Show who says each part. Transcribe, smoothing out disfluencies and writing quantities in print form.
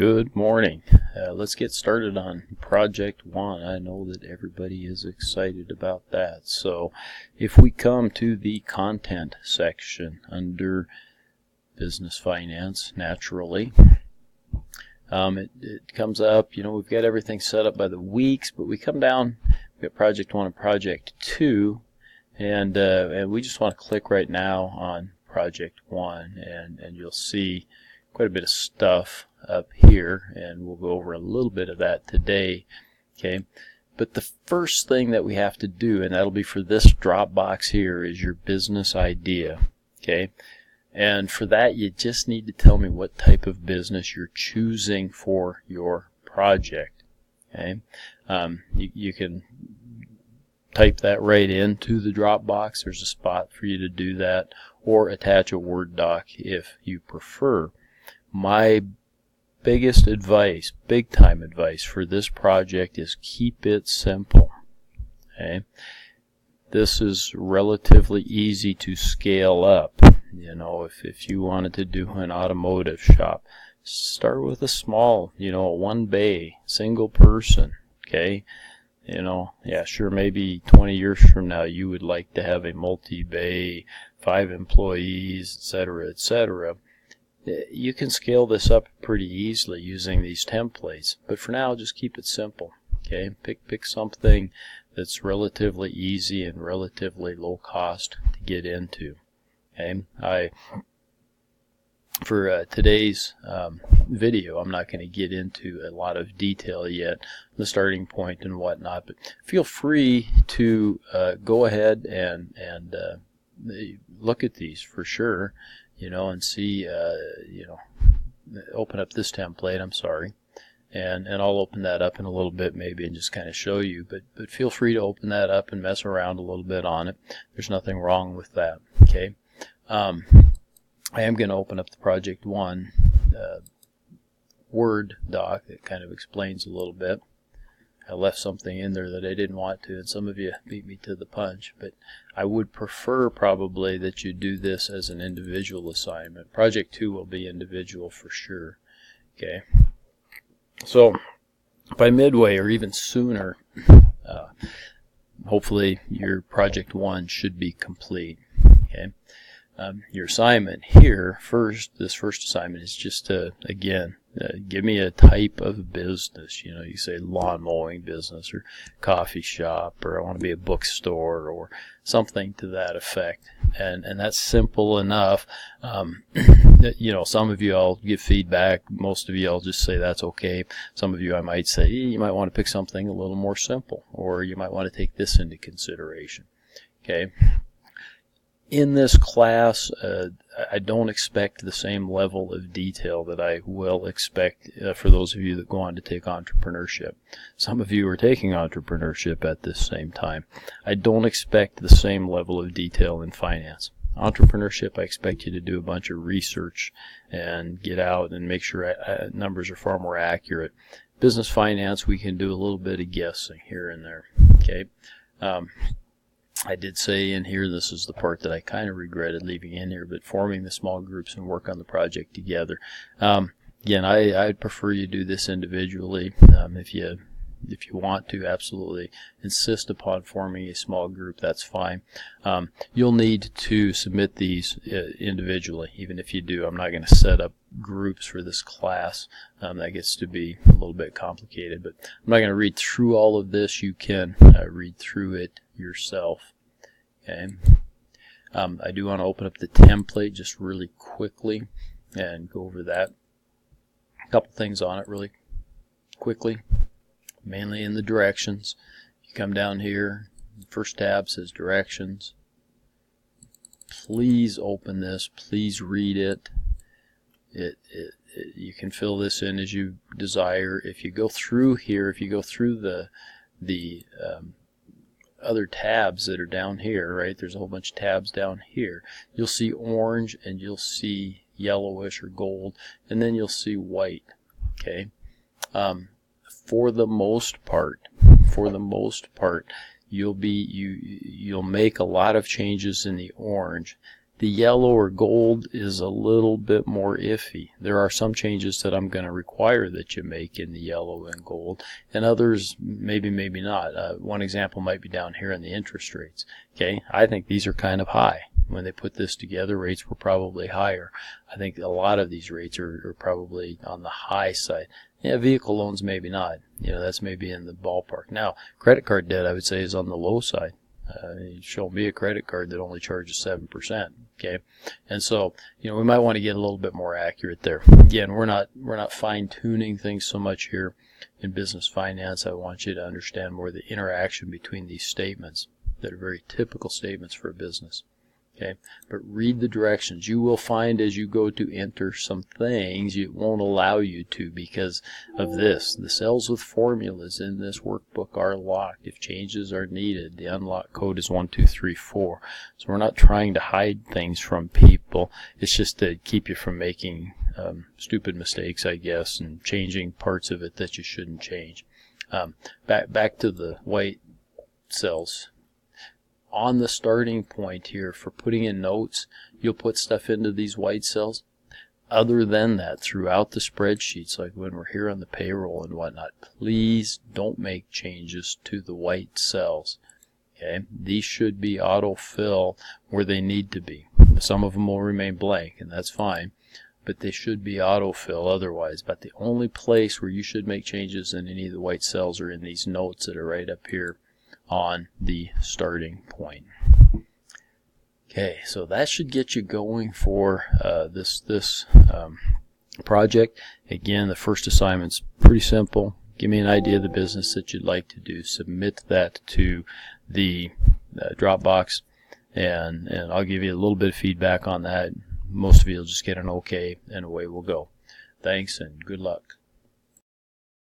Speaker 1: Good morning. Let's get started on Project 1. I know that everybody is excited about that. So if we come to the content section under business finance, naturally, it comes up, we've got everything set up by the weeks, but we come down, we've got Project 1 and Project 2, and we just want to click right now on Project 1, and you'll see quite a bit of stuff up here, and we'll go over a little bit of that today. Okay, but the first thing that we have to do, and that'll be for this drop box here, is your business idea. Okay, and for that you just need to tell me what type of business you're choosing for your project. Okay, you can type that right into the drop box. There's a spot for you to do that, or attach a Word doc if you prefer. My biggest advice, big time advice for this project is keep it simple. Okay, this is relatively easy to scale up. If you wanted to do an automotive shop, start with a small, a one bay, single person. Okay, yeah, sure, maybe 20 years from now you would like to have a multi-bay, 5 employees, etc., etc. You can scale this up pretty easily using these templates, but for now just keep it simple. Okay, pick something that's relatively easy and relatively low cost to get into. Okay, for today's video, I'm not going to get into a lot of detail yet, the starting point and whatnot, but feel free to go ahead and look at these for sure, and see, open up this template, I'm sorry, and I'll open that up in a little bit maybe and just kind of show you, but feel free to open that up and mess around a little bit on it. There's nothing wrong with that. Okay, I am going to open up the Project 1 Word doc that kind of explains a little bit. I left something in there that I didn't want to, and some of you beat me to the punch, but I would prefer probably that you do this as an individual assignment. Project 2 will be individual for sure. Okay, so by midway or even sooner, hopefully your Project 1 should be complete. Okay, your assignment here, this first assignment is just to, again, give me a type of business. You say lawn mowing business or coffee shop, or I want to be a bookstore or something to that effect. And that's simple enough. Some of you I'll give feedback. Most of you I'll just say that's okay. Some of you I might say you might want to pick something a little more simple, or you might want to take this into consideration. Okay. In this class, I don't expect the same level of detail that I will expect for those of you that go on to take entrepreneurship. Some of you are taking entrepreneurship at this same time. I don't expect the same level of detail in finance. Entrepreneurship, I expect you to do a bunch of research and get out and make sure numbers are far more accurate. Business finance, we can do a little bit of guessing here and there. Okay. I did say in here, this is the part that I kind of regretted leaving in here, but forming the small groups and work on the project together. Again, I'd prefer you do this individually. If you want to absolutely insist upon forming a small group, that's fine. You'll need to submit these individually. Even if you do, I'm not going to set up groups for this class. That gets to be a little bit complicated, but I'm not going to read through all of this. You can read through it yourself. Okay. I do want to open up the template just really quickly and go over that. A couple things on it really quickly, mainly in the directions. You come down here, the first tab says directions. Please open this, please read it. You can fill this in as you desire. If you go through here, if you go through the other tabs that are down here, right? There's a whole bunch of tabs down here. You'll see orange, and you'll see yellowish or gold, and then you'll see white. Okay. For the most part, you'll make a lot of changes in the orange. The yellow or gold is a little bit more iffy. There are some changes that I'm going to require that you make in the yellow and gold, and others maybe not. One example might be down here in the interest rates. Okay, I think these are kind of high. When they put this together, rates were probably higher. I think a lot of these rates are probably on the high side. Yeah, vehicle loans maybe not. That's maybe in the ballpark. Now, credit card debt, I would say, is on the low side. You show me a credit card that only charges 7%. Okay, and so we might want to get a little bit more accurate there. Again, we're not fine-tuning things so much here in business finance. I want you to understand more the interaction between these statements that are very typical statements for a business. Okay, but read the directions. You will find as you go to enter some things it won't allow you to because of this. The cells with formulas in this workbook are locked. If changes are needed, the unlock code is 1234. So we're not trying to hide things from people. It's just to keep you from making stupid mistakes, I guess, and changing parts of it that you shouldn't change. Back to the white cells. On the starting point here for putting in notes, you'll put stuff into these white cells. Other than that, throughout the spreadsheets, like when we're here on the payroll and whatnot, please don't make changes to the white cells. Okay, these should be autofill where they need to be. Some of them will remain blank, and that's fine, but they should be autofill otherwise. But the only place where you should make changes in any of the white cells are in these notes that are right up here on the starting point. Okay, so that should get you going for this project. Again, the first assignment's pretty simple. Give me an idea of the business that you'd like to do. Submit that to the Dropbox, and I'll give you a little bit of feedback on that. Most of you will just get an okay, and away we'll go. Thanks, and good luck.